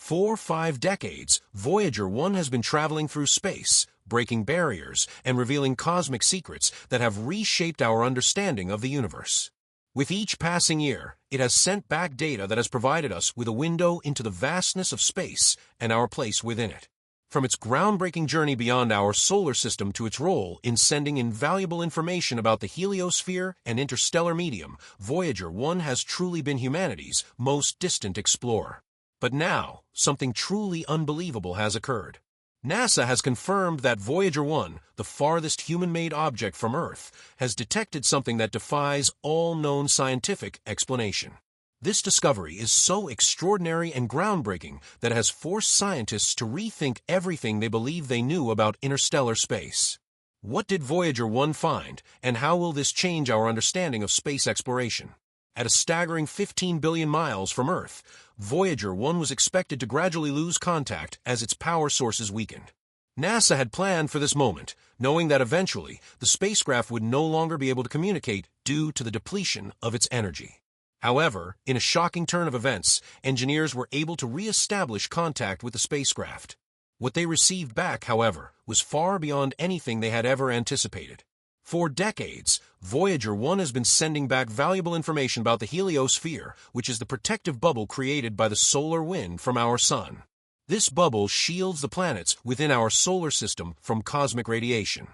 For 5 decades, Voyager 1 has been traveling through space, breaking barriers and revealing cosmic secrets that have reshaped our understanding of the universe. With each passing year, it has sent back data that has provided us with a window into the vastness of space and our place within it. From its groundbreaking journey beyond our solar system to its role in sending invaluable information about the heliosphere and interstellar medium, Voyager 1 has truly been humanity's most distant explorer. But now, something truly unbelievable has occurred. NASA has confirmed that Voyager 1, the farthest human-made object from Earth, has detected something that defies all known scientific explanation. This discovery is so extraordinary and groundbreaking that it has forced scientists to rethink everything they believe they knew about interstellar space. What did Voyager 1 find, and how will this change our understanding of space exploration? At a staggering 15 billion miles from Earth, Voyager 1 was expected to gradually lose contact as its power sources weakened. NASA had planned for this moment, knowing that eventually the spacecraft would no longer be able to communicate due to the depletion of its energy. However, in a shocking turn of events, engineers were able to re-establish contact with the spacecraft. What they received back, however, was far beyond anything they had ever anticipated. For decades, Voyager 1 has been sending back valuable information about the heliosphere, which is the protective bubble created by the solar wind from our sun. This bubble shields the planets within our solar system from cosmic radiation.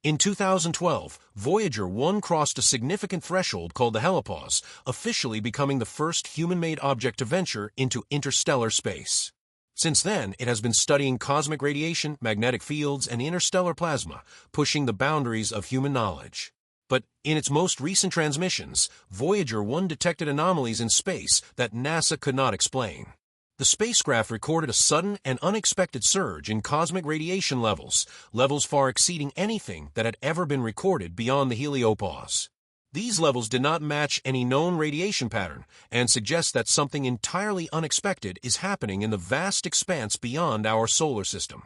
In 2012, Voyager 1 crossed a significant threshold called the helipause, officially becoming the first human-made object to venture into interstellar space. Since then, it has been studying cosmic radiation, magnetic fields, and interstellar plasma, pushing the boundaries of human knowledge. But in its most recent transmissions, Voyager 1 detected anomalies in space that NASA could not explain. The spacecraft recorded a sudden and unexpected surge in cosmic radiation levels far exceeding anything that had ever been recorded beyond the heliopause. These levels did not match any known radiation pattern and suggest that something entirely unexpected is happening in the vast expanse beyond our solar system.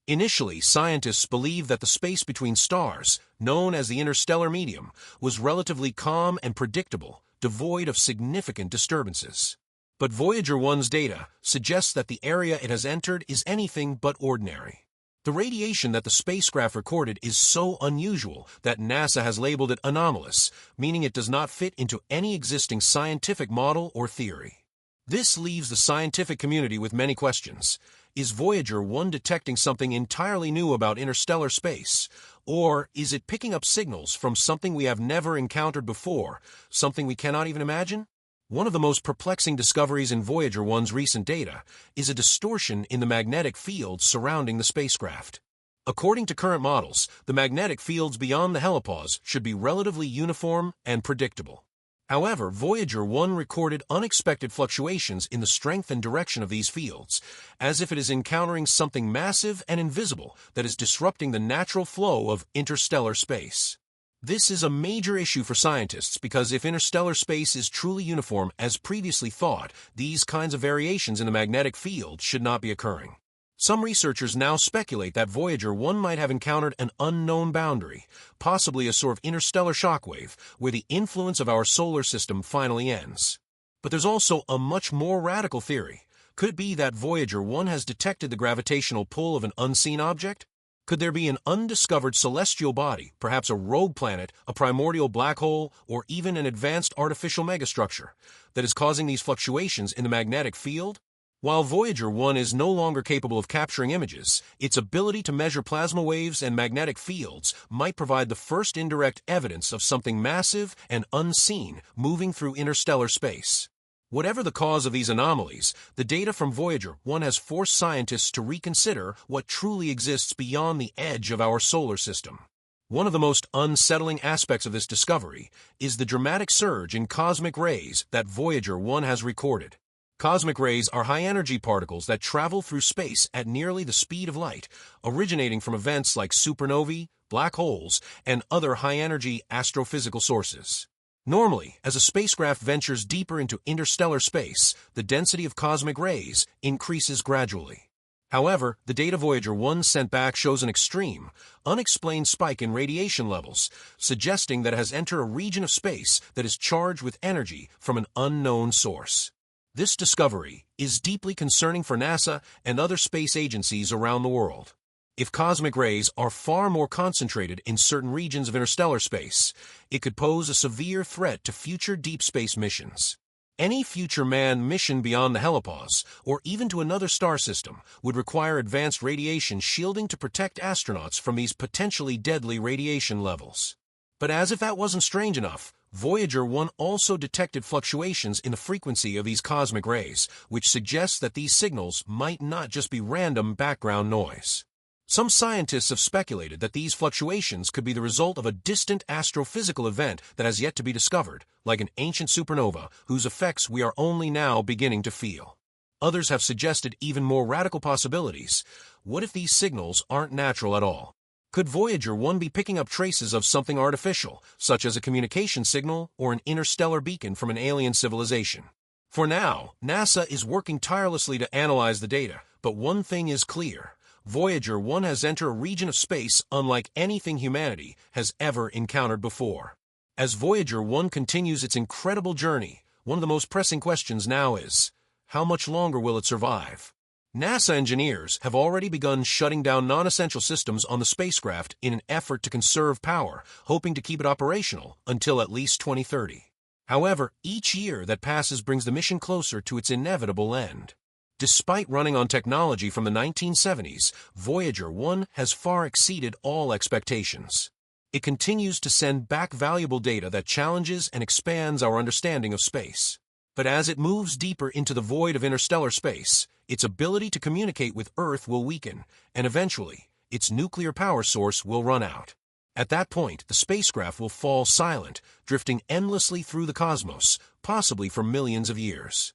Initially, scientists believed that the space between stars, known as the interstellar medium, was relatively calm and predictable, devoid of significant disturbances. But Voyager 1's data suggests that the area it has entered is anything but ordinary. The radiation that the spacecraft recorded is so unusual that NASA has labeled it anomalous, meaning it does not fit into any existing scientific model or theory. This leaves the scientific community with many questions. Is Voyager 1 detecting something entirely new about interstellar space? Or is it picking up signals from something we have never encountered before, something we cannot even imagine? One of the most perplexing discoveries in Voyager 1's recent data is a distortion in the magnetic fields surrounding the spacecraft. According to current models, the magnetic fields beyond the helipause should be relatively uniform and predictable. However, Voyager 1 recorded unexpected fluctuations in the strength and direction of these fields, as if it is encountering something massive and invisible that is disrupting the natural flow of interstellar space. This is a major issue for scientists because if interstellar space is truly uniform as previously thought, these kinds of variations in the magnetic field should not be occurring. Some researchers now speculate that Voyager 1 might have encountered an unknown boundary, possibly a sort of interstellar shockwave, where the influence of our solar system finally ends. But there's also a much more radical theory. Could it be that Voyager 1 has detected the gravitational pull of an unseen object? Could there be an undiscovered celestial body, perhaps a rogue planet, a primordial black hole, or even an advanced artificial megastructure, that is causing these fluctuations in the magnetic field? While Voyager 1 is no longer capable of capturing images, its ability to measure plasma waves and magnetic fields might provide the first indirect evidence of something massive and unseen moving through interstellar space. Whatever the cause of these anomalies, the data from Voyager 1 has forced scientists to reconsider what truly exists beyond the edge of our solar system. One of the most unsettling aspects of this discovery is the dramatic surge in cosmic rays that Voyager 1 has recorded. Cosmic rays are high-energy particles that travel through space at nearly the speed of light, originating from events like supernovae, black holes, and other high-energy astrophysical sources. Normally, as a spacecraft ventures deeper into interstellar space, the density of cosmic rays increases gradually. However, the data Voyager 1 sent back shows an extreme, unexplained spike in radiation levels, suggesting that it has entered a region of space that is charged with energy from an unknown source. This discovery is deeply concerning for NASA and other space agencies around the world. If cosmic rays are far more concentrated in certain regions of interstellar space, it could pose a severe threat to future deep space missions. Any future manned mission beyond the helipause, or even to another star system, would require advanced radiation shielding to protect astronauts from these potentially deadly radiation levels. But as if that wasn't strange enough, Voyager 1 also detected fluctuations in the frequency of these cosmic rays, which suggests that these signals might not just be random background noise. Some scientists have speculated that these fluctuations could be the result of a distant astrophysical event that has yet to be discovered, like an ancient supernova whose effects we are only now beginning to feel. Others have suggested even more radical possibilities. What if these signals aren't natural at all? Could Voyager 1 be picking up traces of something artificial, such as a communication signal or an interstellar beacon from an alien civilization? For now, NASA is working tirelessly to analyze the data, but one thing is clear. Voyager 1 has entered a region of space unlike anything humanity has ever encountered before. As Voyager 1 continues its incredible journey, one of the most pressing questions now is, how much longer will it survive? NASA engineers have already begun shutting down non-essential systems on the spacecraft in an effort to conserve power, hoping to keep it operational until at least 2030. However, each year that passes brings the mission closer to its inevitable end. Despite running on technology from the 1970s, Voyager 1 has far exceeded all expectations. It continues to send back valuable data that challenges and expands our understanding of space. But as it moves deeper into the void of interstellar space, its ability to communicate with Earth will weaken, and eventually, its nuclear power source will run out. At that point, the spacecraft will fall silent, drifting endlessly through the cosmos, possibly for millions of years.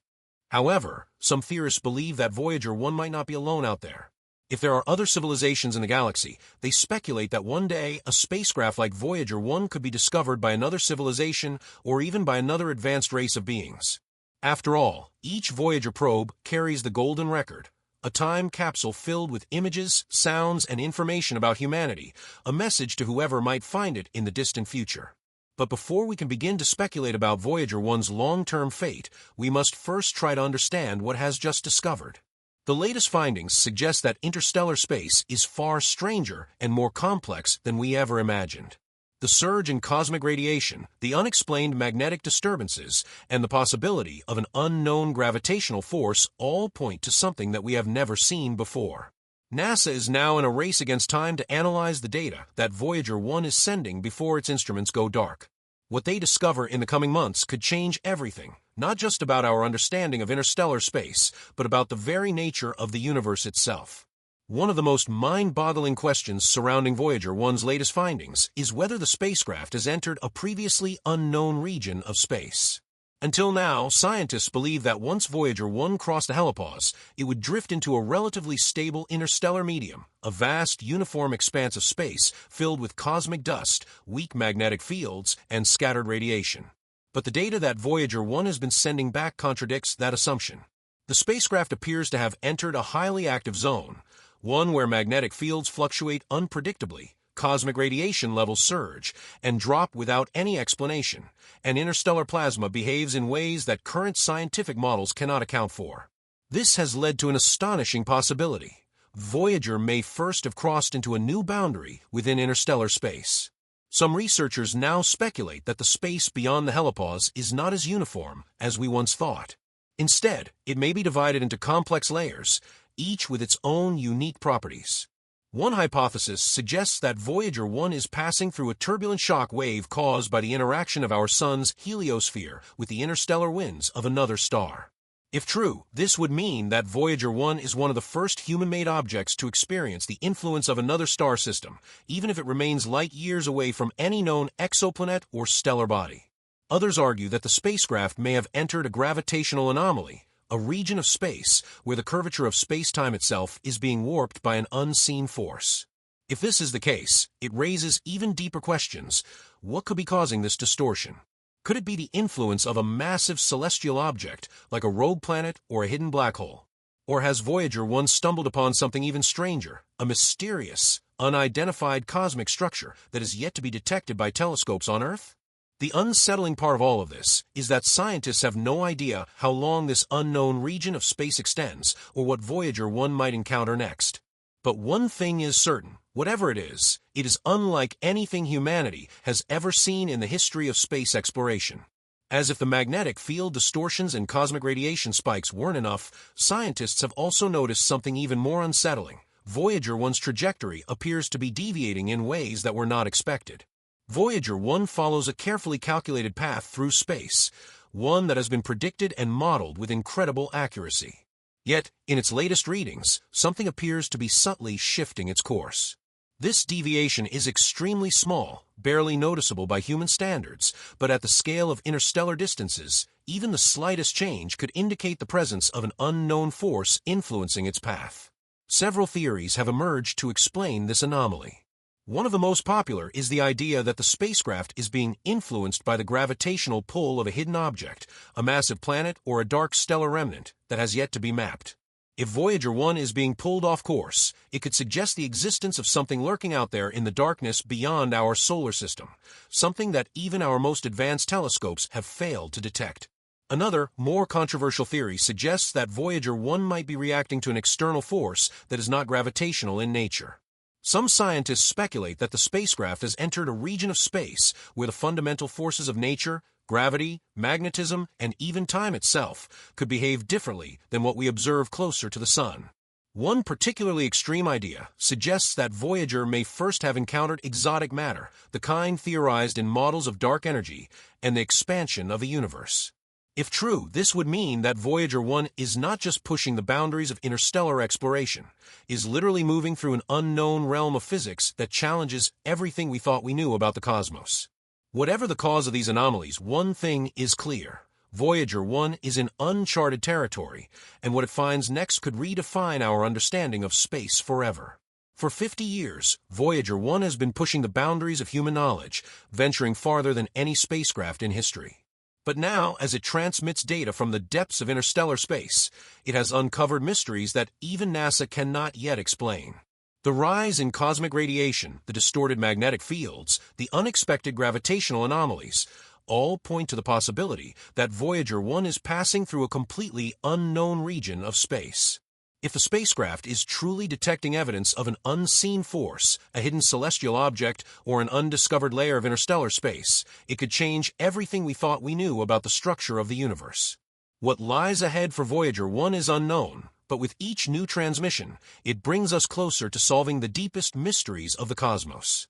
However, some theorists believe that Voyager 1 might not be alone out there. If there are other civilizations in the galaxy, they speculate that one day a spacecraft like Voyager 1 could be discovered by another civilization or even by another advanced race of beings. After all, each Voyager probe carries the golden record, a time capsule filled with images, sounds, and information about humanity, a message to whoever might find it in the distant future. But before we can begin to speculate about Voyager 1's long-term fate, we must first try to understand what has just discovered. The latest findings suggest that interstellar space is far stranger and more complex than we ever imagined. The surge in cosmic radiation, the unexplained magnetic disturbances, and the possibility of an unknown gravitational force all point to something that we have never seen before. NASA is now in a race against time to analyze the data that Voyager 1 is sending before its instruments go dark. What they discover in the coming months could change everything, not just about our understanding of interstellar space, but about the very nature of the universe itself. One of the most mind-boggling questions surrounding Voyager 1's latest findings is whether the spacecraft has entered a previously unknown region of space. Until now, scientists believe that once Voyager 1 crossed the helipause, it would drift into a relatively stable interstellar medium, a vast, uniform expanse of space filled with cosmic dust, weak magnetic fields, and scattered radiation. But the data that Voyager 1 has been sending back contradicts that assumption. The spacecraft appears to have entered a highly active zone, one where magnetic fields fluctuate unpredictably, cosmic radiation levels surge and drop without any explanation, and interstellar plasma behaves in ways that current scientific models cannot account for. This has led to an astonishing possibility. Voyager may first have crossed into a new boundary within interstellar space. Some researchers now speculate that the space beyond the helipause is not as uniform as we once thought. Instead, it may be divided into complex layers, each with its own unique properties. One hypothesis suggests that Voyager 1 is passing through a turbulent shock wave caused by the interaction of our Sun's heliosphere with the interstellar winds of another star. If true, this would mean that Voyager 1 is one of the first human-made objects to experience the influence of another star system, even if it remains light years away from any known exoplanet or stellar body. Others argue that the spacecraft may have entered a gravitational anomaly, a region of space where the curvature of space-time itself is being warped by an unseen force. If this is the case, it raises even deeper questions. What could be causing this distortion? Could it be the influence of a massive celestial object, like a rogue planet or a hidden black hole? Or has Voyager 1 stumbled upon something even stranger, a mysterious, unidentified cosmic structure that is yet to be detected by telescopes on Earth? The unsettling part of all of this is that scientists have no idea how long this unknown region of space extends or what Voyager 1 might encounter next. But one thing is certain, whatever it is unlike anything humanity has ever seen in the history of space exploration. As if the magnetic field distortions and cosmic radiation spikes weren't enough, scientists have also noticed something even more unsettling. Voyager 1's trajectory appears to be deviating in ways that were not expected. Voyager 1 follows a carefully calculated path through space, one that has been predicted and modeled with incredible accuracy. Yet, in its latest readings, something appears to be subtly shifting its course. This deviation is extremely small, barely noticeable by human standards, but at the scale of interstellar distances, even the slightest change could indicate the presence of an unknown force influencing its path. Several theories have emerged to explain this anomaly. One of the most popular is the idea that the spacecraft is being influenced by the gravitational pull of a hidden object, a massive planet or a dark stellar remnant that has yet to be mapped. If Voyager 1 is being pulled off course, it could suggest the existence of something lurking out there in the darkness beyond our solar system, something that even our most advanced telescopes have failed to detect. Another, more controversial theory suggests that Voyager 1 might be reacting to an external force that is not gravitational in nature. Some scientists speculate that the spacecraft has entered a region of space where the fundamental forces of nature, gravity, magnetism, and even time itself could behave differently than what we observe closer to the Sun. One particularly extreme idea suggests that Voyager may first have encountered exotic matter, the kind theorized in models of dark energy and the expansion of the universe. If true, this would mean that Voyager 1 is not just pushing the boundaries of interstellar exploration, is literally moving through an unknown realm of physics that challenges everything we thought we knew about the cosmos. Whatever the cause of these anomalies, one thing is clear. Voyager 1 is in uncharted territory, and what it finds next could redefine our understanding of space forever. For 50 years, Voyager 1 has been pushing the boundaries of human knowledge, venturing farther than any spacecraft in history. But now, as it transmits data from the depths of interstellar space, it has uncovered mysteries that even NASA cannot yet explain. The rise in cosmic radiation, the distorted magnetic fields, the unexpected gravitational anomalies, all point to the possibility that Voyager 1 is passing through a completely unknown region of space. If the spacecraft is truly detecting evidence of an unseen force, a hidden celestial object, or an undiscovered layer of interstellar space, it could change everything we thought we knew about the structure of the universe. What lies ahead for Voyager 1 is unknown, but with each new transmission, it brings us closer to solving the deepest mysteries of the cosmos.